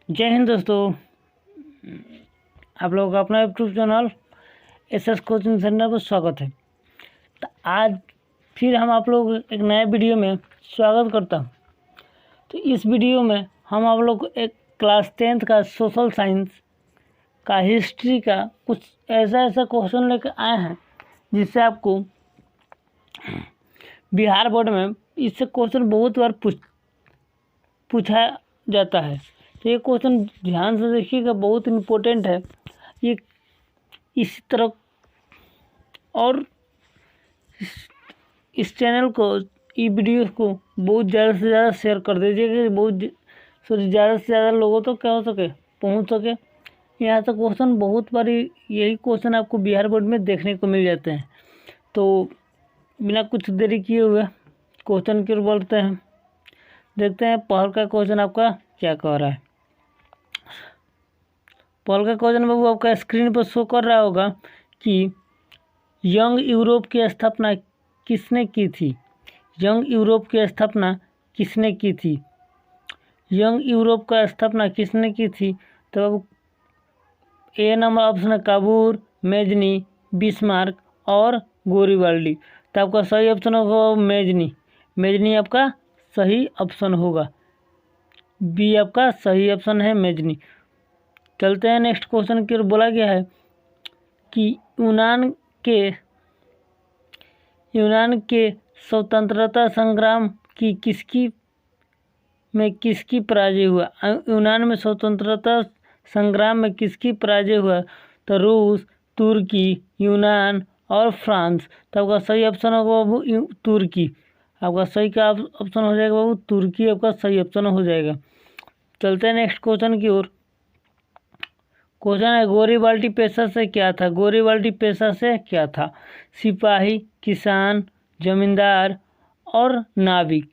जय हिंद दोस्तों। आप लोगों का अपना YouTube channel SS coaching centre पर स्वागत है। तो आज फिर हम आप लोग एक नए वीडियो में स्वागत करता हूं। तो इस वीडियो में हम आप लोग को एक क्लास 10th का सोशल साइंस का हिस्ट्री का कुछ ऐसा क्वेश्चन लेकर आए हैं जिससे आपको बिहार बोर्ड में इससे क्वेश्चन बहुत बार पूछा जाता है। तो ये क्वेश्चन ध्यान से देखिएगा, बहुत इम्पोर्टेंट है ये। इसी तरह और इस चैनल को, ये वीडियो को बहुत ज़्यादा से ज़्यादा शेयर कर दीजिएगा कि बहुत ज़्यादा से ज़्यादा लोगों तक क्या हो सके, पहुंच सके। यहाँ तक क्वेश्चन बहुत बार यही क्वेश्चन आपको बिहार बोर्ड में देखने को मिल जाते हैं। तो बिना कुछ देरी किए हुए क्वेश्चन की ओर बढ़ते हैं। देखते हैं पहल का क्वेश्चन आपका क्या कह रहा है। पहल का क्वेश्चन बाबू आपका स्क्रीन पर शो कर रहा होगा कि यंग यूरोप की स्थापना किसने की थी। यंग यूरोप की स्थापना किसने की थी। यंग यूरोप का स्थापना किसने की थी। तो बाबू ए नंबर ऑप्शन है काबूर, मेजनी, बिस्मार्क और गोरिबाल्डी। तो आपका सही ऑप्शन होगा मेजनी। मेजनी आपका सही ऑप्शन होगा। बी आपका सही ऑप्शन है मेजनी। चलते हैं नेक्स्ट क्वेश्चन की ओर। बोला गया है कि यूनान के स्वतंत्रता संग्राम की किसकी पराजय हुआ। यूनान में स्वतंत्रता संग्राम में किसकी पराजय हुआ। तो रूस, तुर्की, यूनान और फ्रांस। तो आपका सही ऑप्शन होगा बाबू तुर्की। आपका सही का ऑप्शन हो जाएगा बाबू तुर्की, आपका सही ऑप्शन हो जाएगा। चलते हैं नेक्स्ट क्वेश्चन की ओर। क्वेश्चन है गोरीबाल्टी पेशा से क्या था। गोरीबाल्टी पेशा से क्या था। सिपाही, किसान, जमींदार और नाविक।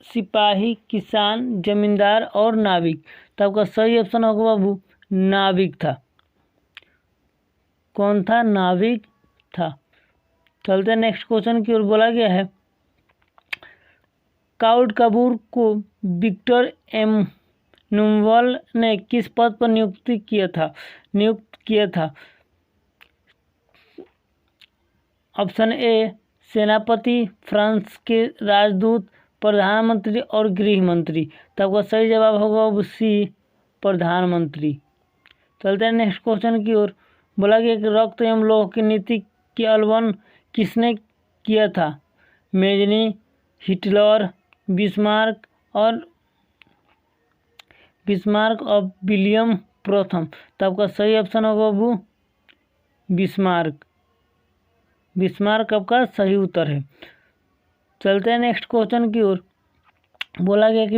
सिपाही, किसान, जमींदार और नाविक। तो आपका सही ऑप्शन होगा बाबू नाविक था। कौन था? नाविक था। चलते हैं नेक्स्ट क्वेश्चन की ओर। बोला गया है काउड कपूर को विक्टर एम नुमवल ने किस पद पर नियुक्त किया था। ऑप्शन ए सेनापति, फ्रांस के राजदूत, प्रधानमंत्री और गृह मंत्री। तो आपका सही जवाब होगा सी प्रधानमंत्री। चलते हैं नेक्स्ट क्वेश्चन की ओर। बोला गया कि रक्त एवं लौह की नीति के अवलंबन किसने किया था। मेजनी, हिटलर, बिस्मार्क और विलियम प्रथम। तो आपका सही ऑप्शन होगा बाबू बिस्मार्क। बिस्मार्क आपका सही उत्तर है। चलते हैं नेक्स्ट क्वेश्चन की ओर। बोला गया कि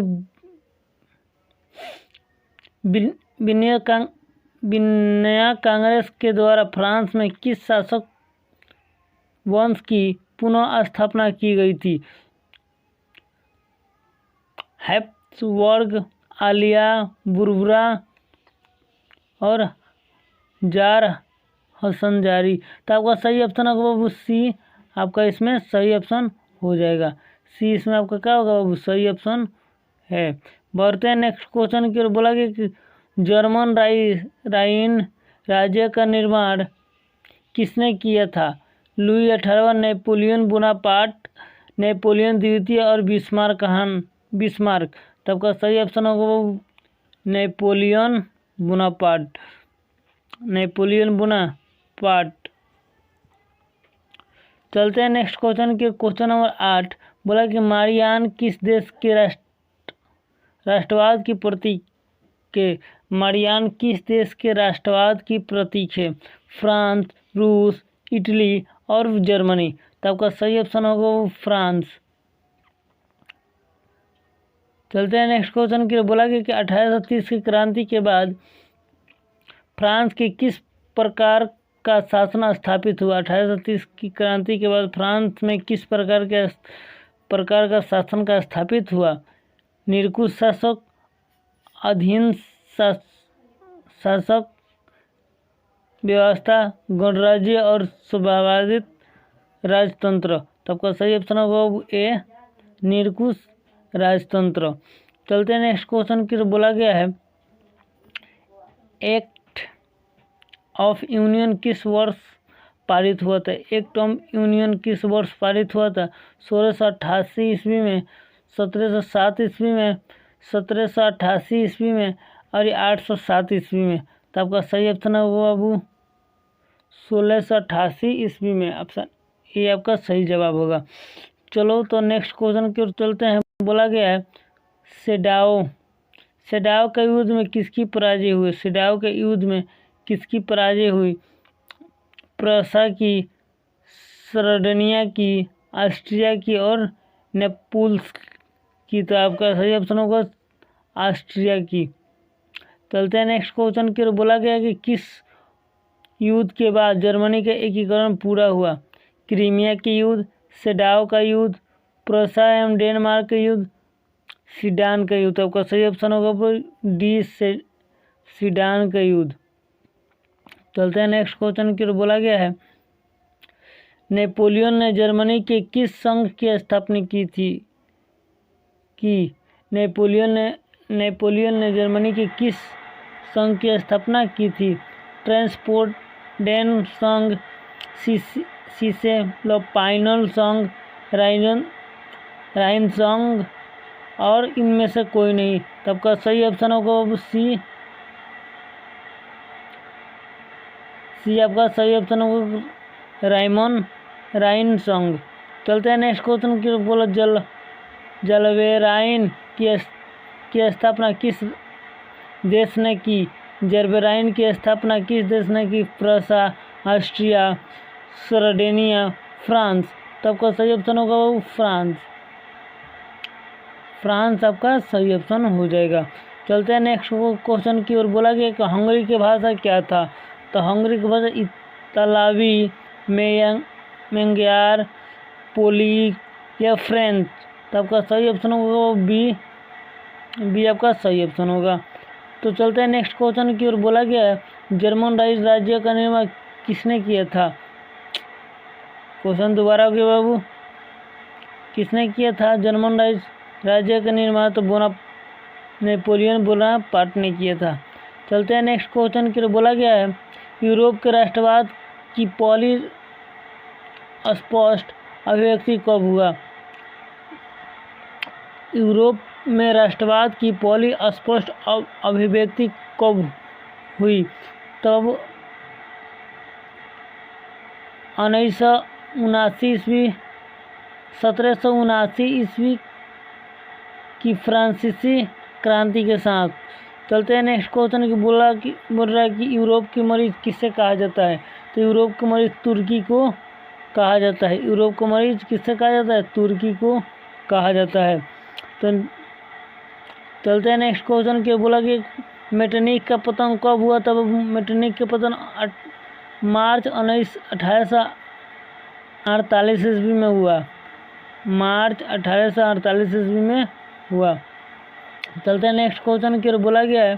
विनया कांग्रेस के द्वारा फ्रांस में किस शासक वंश की पुनः स्थापना की गई थी। हैब्सबर्ग, आलिया, बुरबुरा और जार हसनजारी। तो आपका सही ऑप्शन होगा बाबू सी। आपका इसमें सही ऑप्शन हो जाएगा सी। इसमें आपका क्या होगा बाबू सही ऑप्शन है। बढ़ते हैं नेक्स्ट क्वेश्चन की ओर। बोला गया कि जर्मन राइन राज्य का निर्माण किसने किया था। लुई 18वां, नेपोलियन बोनापार्ट, नेपोलियन द्वितीय और बिस्मार्क। तब का सही ऑप्शन होगा नेपोलियन बोनापार्ट। Napoleon Bonaparte. चलते हैं नेक्स्ट क्वेश्चन के। क्वेश्चन नंबर 8 बोला कि मारियान किस देश के राष्ट्रवाद की प्रतीक के। मारियान किस देश के राष्ट्रवाद की प्रतीक है। फ्रांस, रूस, इटली और जर्मनी। तो आपका सही ऑप्शन होगा फ्रांस। चलते हैं नेक्स्ट क्वेश्चन की। बोला गया कि 1830 की क्रांति के बाद फ्रांस के किस प्रकार का शासन स्थापित हुआ। 1830 की क्रांति के बाद फ्रांस में किस प्रकार का शासन का स्थापित हुआ। निरंकुश शासक, अधीन शासक व्यवस्था, गणराज्य और स्वभावाधित राजतंत्र। तो आपका सही ऑप्शन होगा ए निरंकुश राजतंत्र। चलते हैं नेक्स्ट क्वेश्चन की। बोला गया है एक्ट ऑफ यूनियन किस वर्ष पारित हुआ था? एक्ट ऑफ यूनियन किस वर्ष पारित हुआ था? 1688 ईस्वी में, 1707 ईस्वी में, 1788 ईस्वी में और 807 ईस्वी में। तो आपका सही ऑप्शन होगा बाबू 1688 ईस्वी में। ऑप्शन ये आपका सही जवाब होगा। चलो तो नेक्स्ट क्वेश्चन की ओर चलते हैं। बोला गया है सेडाओ के युद्ध में किसकी पराजय हुई? सेडाओ के युद्ध में किसकी पराजय हुई? प्रसा की, सरडनिया की, ऑस्ट्रिया की और नेपल्स की। तो आपका सही ऑप्शन होगा ऑस्ट्रिया की। चलते हैं नेक्स्ट क्वेश्चन की ओर। बोला गया कि किस युद्ध के बाद जर्मनी का एकीकरण पूरा हुआ? क्रीमिया के युद्ध, सेडाओ का युद्ध, प्रूसा एवं डेनमार्क का युद्ध, सीडान का युद्ध। आपका सही ऑप्शन होगा डी सीडान का युद्ध। चलते हैं नेक्स्ट क्वेश्चन की ओर। बोला गया है नेपोलियन ने जर्मनी के किस संघ की स्थापना की थी? नेपोलियन ने जर्मनी के किस संघ की स्थापना की थी? ट्रांसपोर्टेन संघ, सिसेलोपाइनल संघ, राइन संघ और इनमें से कोई नहीं। तब का सही ऑप्शन होगा सी आपका सही ऑप्शन होगा राइन संघ। चलते हैं नेक्स्ट क्वेश्चन की। बोला जलवेराइन की स्थापना किस देश ने की? जर्बेराइन की स्थापना किस देश ने की? प्रूसा, ऑस्ट्रिया, सरडेनिया, फ्रांस। तब का सही ऑप्शन होगा वो फ्रांस आपका सही ऑप्शन हो जाएगा। चलते हैं नेक्स्ट क्वेश्चन की ओर। बोला गया कि हंगरी की भाषा क्या था? तो हंगरी की भाषा इतालवी, मैंग्यार, पोलिक या फ्रेंच। तो आपका सही ऑप्शन होगा बी आपका सही ऑप्शन होगा। तो चलते हैं नेक्स्ट क्वेश्चन की ओर। बोला गया है जर्मन राज्य का निर्माण किसने किया था? क्वेश्चन दोबारा हो गया बाबू, किसने किया था जर्मन राज्य का निर्माण? तो नेपोलियन बोनापार्ट ने किया था। चलते हैं नेक्स्ट क्वेश्चन की ओर। बोला गया है यूरोप के राष्ट्रवाद की पहली स्पष्ट अभिव्यक्ति कब हुआ? यूरोप में राष्ट्रवाद की पहली स्पष्ट अभिव्यक्ति कब हुई? तब 1979 ईस्वी, 1779 ईस्वी की फ्रांसीसी क्रांति के साथ। चलते हैं नेक्स्ट क्वेश्चन की। बोल रहा है कि यूरोप के मरीज किसे कहा जाता है? तो यूरोप के मरीज तुर्की को कहा जाता है। यूरोप के मरीज किससे कहा जाता है? तुर्की को कहा जाता है। तो चलते हैं नेक्स्ट क्वेश्चन की। बोला कि मेटरनिख का पतन कब हुआ? तब मेटरनिख का पतन मार्च 1848 ईस्वी में हुआ। मार्च 1848 ईस्वी में हुआ। चलते हैं नेक्स्ट क्वेश्चन की ओर। बोला गया है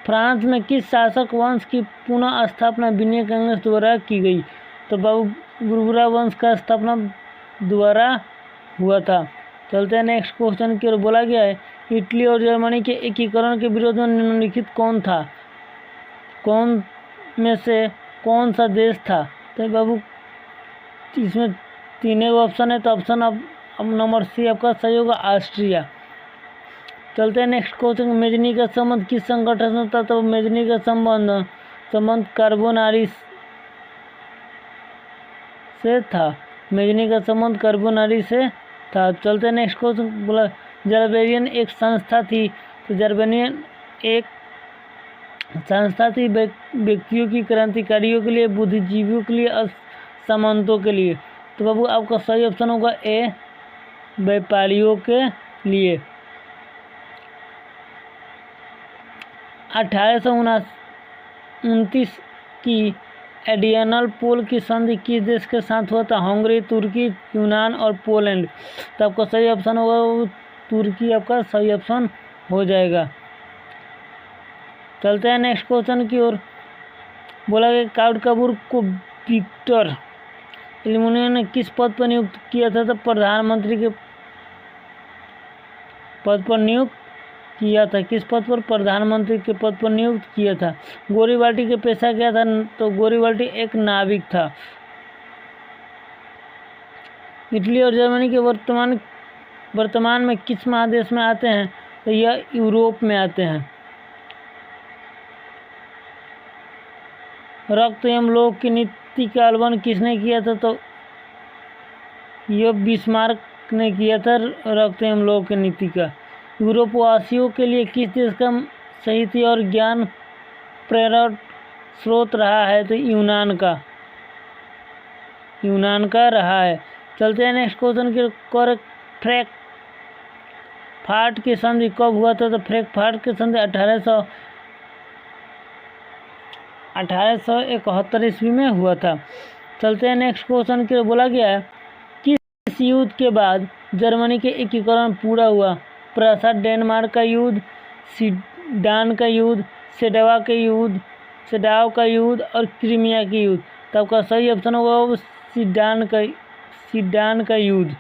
फ्रांस में किस शासक वंश की पुनः स्थापना विनय कांग्रेस द्वारा की गई? तो बाबू बुरबुरा वंश का स्थापना द्वारा हुआ था। चलते हैं नेक्स्ट क्वेश्चन की ओर। बोला गया है इटली और जर्मनी के एकीकरण के विरोध में निम्नलिखित कौन था? कौन में से कौन सा देश था? तो बाबू इसमें तीनों ऑप्शन है, तो ऑप्शन अब नंबर सी आपका सही होगा ऑस्ट्रिया। चलते हैं नेक्स्ट क्वेश्चन। मेजनी का संबंध किस संगठन से था? तो मेजनी का संबंध कार्बोनारी से था। मेजनी का संबंध कार्बोनारी से था। चलते हैं नेक्स्ट क्वेश्चन। बोला जर्बेरियन एक संस्था थी। तो जर्बेरियन एक संस्था थी व्यक्तियों की, क्रांतिकारियों के लिए, बुद्धिजीवियों के लिए, सामंतों के लिए। तो बाबू आपका सही ऑप्शन होगा ए व्यापारियों के लिए। 1829 की एडियनल पोल की संधि किस देश के साथ हुआ था? हंगरी, तुर्की, यूनान और पोलैंड। तो आपका सही ऑप्शन होगा तुर्की आपका सही ऑप्शन हो जाएगा। चलते हैं नेक्स्ट क्वेश्चन की ओर। बोला गया काउंट कपूर को विक्टर एल्मुनिया ने किस पद पर नियुक्त किया था? तो प्रधानमंत्री के पद पर नियुक्त किया था। किस पद पर? प्रधानमंत्री के पद पर नियुक्त किया था। गोरीबाल्टी के पेशा क्या था? तो गोरीबाल्टी एक नाविक था। इटली और जर्मनी के वर्तमान में किस महादेश में आते हैं? तो यह यूरोप में आते हैं। रक्त एवं लोक की नीति का आह्वान किसने किया था? तो यह बिस्मार्क ने किया था, रक्त एवं लोक की नीति का। यूरोपवासियों के लिए किस देश का साहित्य और ज्ञान प्रेरक स्रोत रहा है? तो यूनान का रहा है। चलते हैं नेक्स्ट क्वेश्चन की। फ्रैंकफर्ट की संधि कब हुआ था? तो फ्रैंकफर्ट की संधि 1871 ईस्वी में हुआ था। चलते हैं नेक्स्ट क्वेश्चन की। बोला गया है किस युद्ध के बाद जर्मनी के एकीकरण पूरा हुआ? प्रासाद डेनमार्क का युद्ध, सीडान का युद्ध, सेडाव का युद्ध और क्रीमिया की युद्ध। तो आपका सही ऑप्शन होगा सीडान का युद्ध।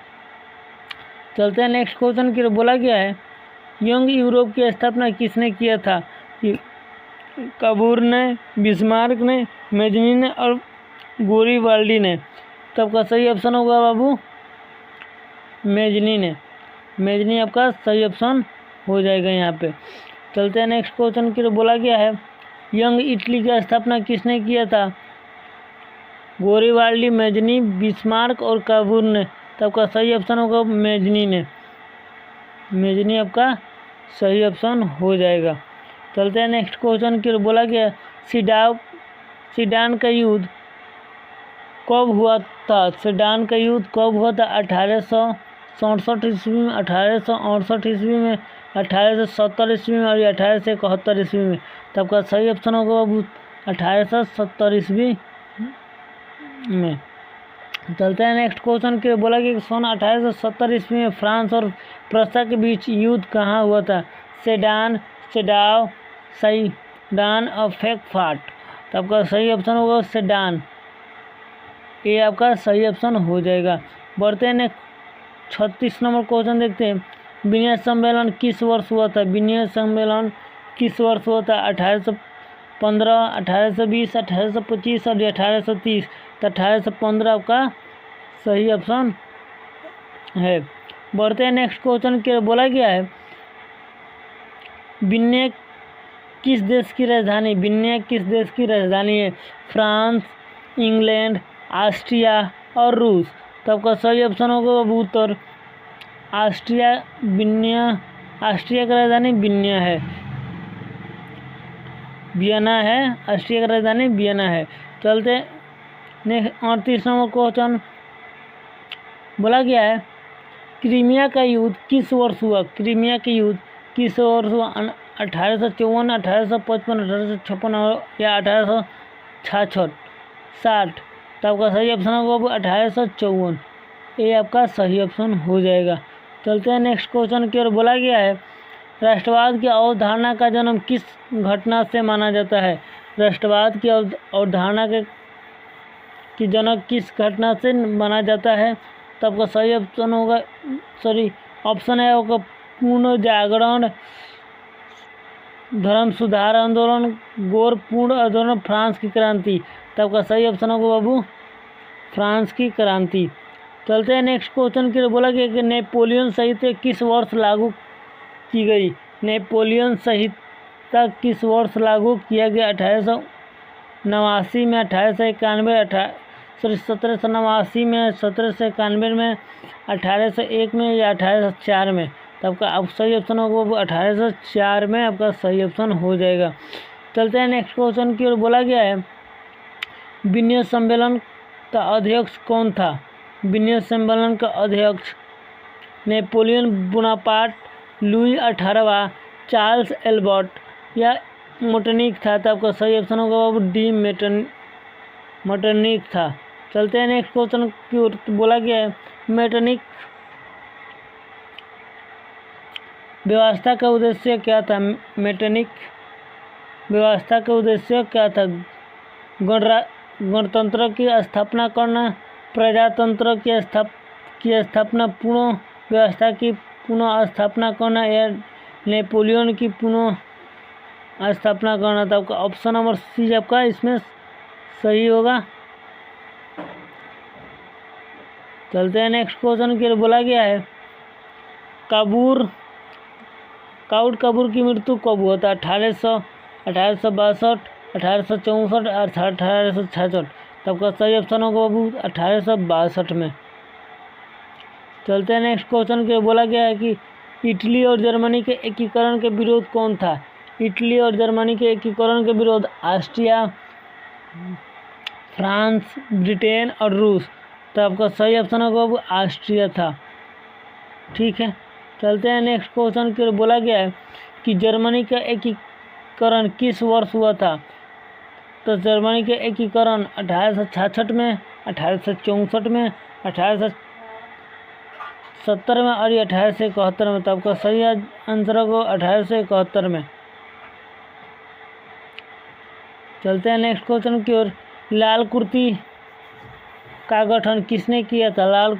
चलते हैं नेक्स्ट क्वेश्चन की। बोला गया है यंग यूरोप की स्थापना किसने किया था? काबूर ने, बिस्मार्क ने, मेजनी ने और गोरीबाल्डी ने। तो आपका सही ऑप्शन होगा बाबू मेजनी आपका सही ऑप्शन हो जाएगा यहाँ पे। चलते हैं नेक्स्ट क्वेश्चन की। बोला गया है यंग इटली की स्थापना किसने किया था? गोरीबाल्डी, मेजनी, बिस्मार्क और काबूर ने। तो आपका सही ऑप्शन होगा मेजनी आपका सही ऑप्शन हो जाएगा। चलते हैं नेक्स्ट क्वेश्चन की। बोला गया सीडान का युद्ध कब हुआ था? सीडान का युद्ध कब हुआ था? 1867 ईस्वी में, 1868 ईस्वी में, 1870 ईस्वी में और 1871 ईस्वी में। तो आपका सही ऑप्शन होगा बाबू 1870 ईस्वी में। चलते हैं नेक्स्ट क्वेश्चन के। बोला कि सन 1870 ईस्वी में फ्रांस और प्रस्ता के बीच युद्ध कहाँ हुआ था? सेडान, सेडाव, सीडान और फ्रैंकफर्ट। तो आपका सही ऑप्शन होगा सेडान, ये आपका सही ऑप्शन हो जाएगा। बढ़ते हैं 36 नंबर क्वेश्चन देखते हैं। विनय सम्मेलन किस वर्ष हुआ था? विनय सम्मेलन किस वर्ष हुआ था? 1815, 1820, 1825 और 1830। तो 1815 आपका सही ऑप्शन है। बढ़ते हैं नेक्स्ट क्वेश्चन के। बोला गया है विनय किस देश की राजधानी? विनय किस देश की राजधानी है? फ्रांस, इंग्लैंड, ऑस्ट्रिया और रूस। तो आपका सही ऑप्शन होगा बाबू उत्तर ऑस्ट्रिया। ऑस्ट्रिया का राजधानी वियना है। ऑस्ट्रिया का राजधानी वियना है। चलते नेक्स्ट 38 नंबर क्वेश्चन। बोला गया है क्रीमिया का युद्ध किस वर्ष हुआ? क्रीमिया का युद्ध किस वर्ष हुआ? 1854, 1855, 1856 या 1866। तो आपका सही ऑप्शन होगा 1854, ये आपका सही ऑप्शन हो जाएगा। चलते हैं नेक्स्ट क्वेश्चन की ओर। बोला गया है राष्ट्रवाद की अवधारणा का जन्म किस घटना से माना जाता है? राष्ट्रवाद की अवधारणा की जनक किस घटना से माना जाता है? तो आपका सही ऑप्शन होगा ऑप्शन है होगा पूर्ण जागरण, धर्म सुधार आंदोलन, गौर पूर्ण आंदोलन, फ्रांस की क्रांति। तो आपका सही ऑप्शन होगा बाबू फ्रांस की क्रांति। चलते हैं नेक्स्ट क्वेश्चन की। बोला गया कि नेपोलियन संहिता किस वर्ष लागू की गई? नेपोलियन संहिता किस वर्ष लागू किया गया? 1889 में, 1891, 1789 में, 1791 में, 1801 में या 1804 में। तो आपका अब सही ऑप्शन होगा 1804 में आपका सही ऑप्शन हो जाएगा। चलते हैं नेक्स्ट क्वेश्चन की ओर। बोला गया है विनय सम्मेलन का अध्यक्ष कौन था? विनय सम्मेलन का अध्यक्ष नेपोलियन बोनापार्ट, लुई 18वां, चार्ल्स एल्बर्ट या मेटरनिख था। तो आपका सही ऑप्शन होगा बाबू डी मेटरनिख था। चलते हैं नेक्स्ट क्वेश्चन की ओर। बोला गया है मेटरनिख व्यवस्था का उद्देश्य क्या था? मेटरनिख व्यवस्था का उद्देश्य क्या था? गणतंत्र की स्थापना करना, प्रजातंत्र की स्थापना, पूर्ण व्यवस्था की पुनः स्थापना करना या नेपोलियन की पुनः स्थापना करना था। आपका ऑप्शन नंबर सी आपका इसमें सही होगा। चलते हैं नेक्स्ट क्वेश्चन की ओर। बोला गया है काउंट कपूर की मृत्यु कब हुआ था? 1862, 1864, 1866। तो आपका सही ऑप्शन होगा बाबू 1862 में। चलते हैं नेक्स्ट क्वेश्चन की ओर। बोला गया है कि इटली और जर्मनी के एकीकरण के विरोध कौन था? इटली और जर्मनी के एकीकरण के विरोध ऑस्ट्रिया, फ्रांस, ब्रिटेन और रूस। तो आपका सही ऑप्शन होगा वो ऑस्ट्रिया था। ठीक है, चलते हैं नेक्स्ट क्वेश्चन की ओर। बोला गया है कि जर्मनी का एकीकरण किस वर्ष हुआ था? तो जर्मनी के एकीकरण 1866 में, 1864 में, 1870 में और 1871 में। तो आपका सही आंसर होगा 1871 में। चलते हैं नेक्स्ट क्वेश्चन की ओर। लाल कुर्ती का गठन किसने किया था? लाल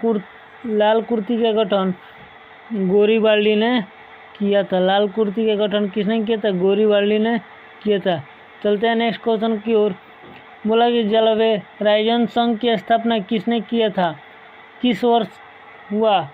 कुर्ती का गठन गोरीबाल्डी ने किया था। लाल कुर्ती का गठन किसने किया था? गोरीबाल्डी ने किया था। चलते हैं नेक्स्ट क्वेश्चन की ओर। बोला कि जलवायु संघ की स्थापना किसने किया था? किस वर्ष हुआ?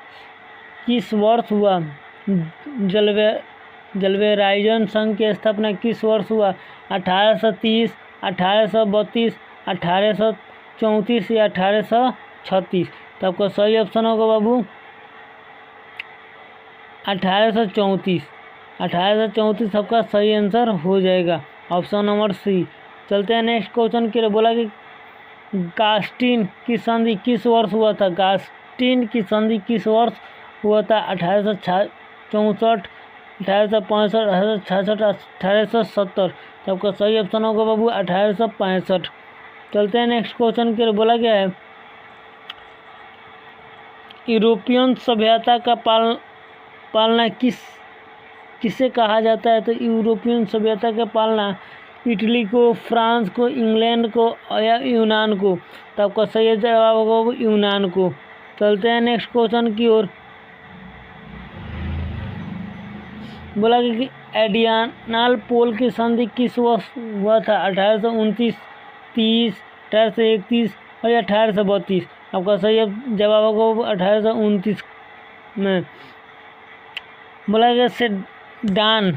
जलवायु संघ की स्थापना किस वर्ष हुआ? 1830, 1832, 1834 या 1836। तो आपका सही ऑप्शन होगा बाबू 1834। 1834 सबका सही आंसर हो जाएगा, ऑप्शन नंबर सी। चलते हैं नेक्स्ट क्वेश्चन की ओर। बोला कि गास्टिन की संधि किस वर्ष हुआ था? गास्टिन की संधि किस वर्ष हुआ था? 1864, 1865, 1866, 1870। तो आपका सही ऑप्शन होगा बाबू 1865। चलते हैं नेक्स्ट क्वेश्चन की ओर। बोला गया है यूरोपियन सभ्यता का पालना किसे कहा जाता है? तो यूरोपियन सभ्यता का पालना इटली को, फ्रांस को, इंग्लैंड को या यूनान को। तो आपका सही जवाब होगा यूनान को। चलते हैं नेक्स्ट क्वेश्चन की ओर। बोला कि एडियानाल पोल की संधि किस वर्ष हुआ था? 1829, 30, 1831 और 1832। आपका सही जवाब होगा 1829 में। बोला गया सेडान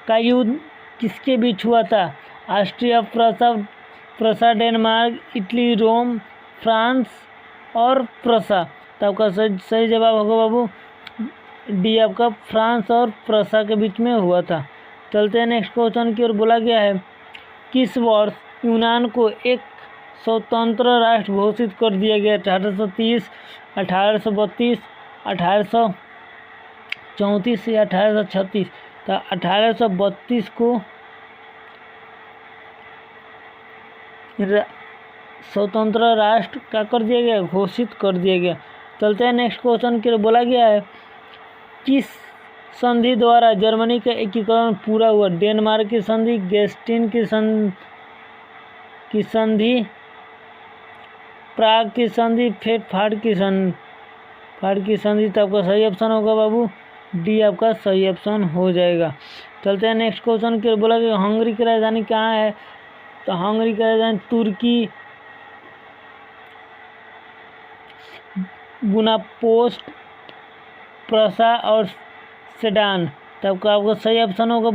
का युद्ध किसके बीच हुआ था? ऑस्ट्रिया, प्रसा, डेनमार्क, इटली, रोम, फ्रांस और प्रसा। तो आपका सही जवाब होगा बाबू डी, आपका फ्रांस और प्रसा के बीच में हुआ था। चलते हैं नेक्स्ट क्वेश्चन की ओर। बोला गया है किस वर्ष यूनान को एक स्वतंत्र राष्ट्र घोषित कर दिया गया? 1830, 1832, 1834 या 1836। तो 1832 को स्वतंत्र राष्ट्र क्या कर दिया गया? घोषित कर दिया गया। चलते हैं नेक्स्ट क्वेश्चन की ओर। बोला गया है किस संधि द्वारा जर्मनी का एकीकरण पूरा हुआ? डेनमार्क की संधि, गेस्टिन की संधि, प्राग की संधि, फाड़ की संधि। तो आपका सही ऑप्शन होगा बाबू डी, आपका सही ऑप्शन हो जाएगा। चलते हैं नेक्स्ट क्वेश्चन की। बोला कि हंगरी की राजधानी कहाँ है? तो हंगरी की राजधानी तुर्की, बुनापेस्ट, प्रसा और सेडान। तो आपका सही ऑप्शन होगा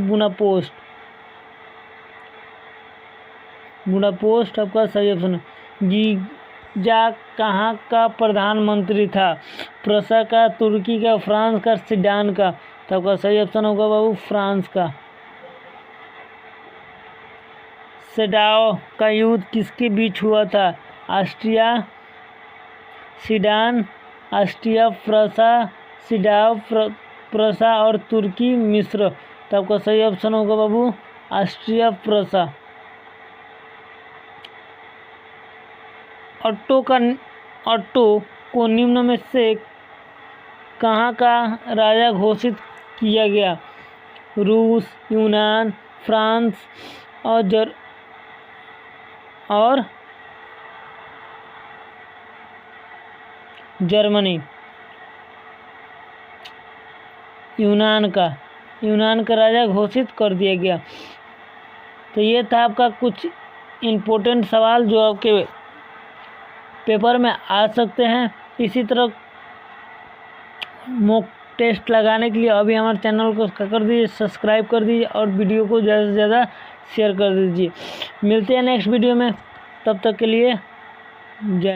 बुनापेस्ट आपका सही ऑप्शन। गीजा कहाँ का प्रधानमंत्री था? प्रसा का, तुर्की का, फ्रांस का, सेडान का। तो आपका सही ऑप्शन होगा बाबू फ्रांस का। सेडाओ का युद्ध किसके बीच हुआ था? ऑस्ट्रिया, सीडान, ऑस्ट्रिया, प्रसा, सीडाओ, प्रसा और तुर्की, मिस्र। तो आपका सही ऑप्शन होगा बाबू ऑस्ट्रिया, प्रसा। ऑट्टो को निम्न में से कहाँ का राजा घोषित किया गया? रूस, यूनान, फ्रांस और जर्मनी। यूनान का यूनान का राजा घोषित कर दिया गया। तो ये था आपका कुछ इम्पोर्टेंट सवाल जो आपके पेपर में आ सकते हैं। इसी तरह मॉक टेस्ट लगाने के लिए अभी हमारे चैनल को कर दीजिए, सब्सक्राइब कर दीजिए और वीडियो को ज़्यादा से ज़्यादा शेयर कर दीजिए। मिलते हैं नेक्स्ट वीडियो में, तब तक के लिए जय।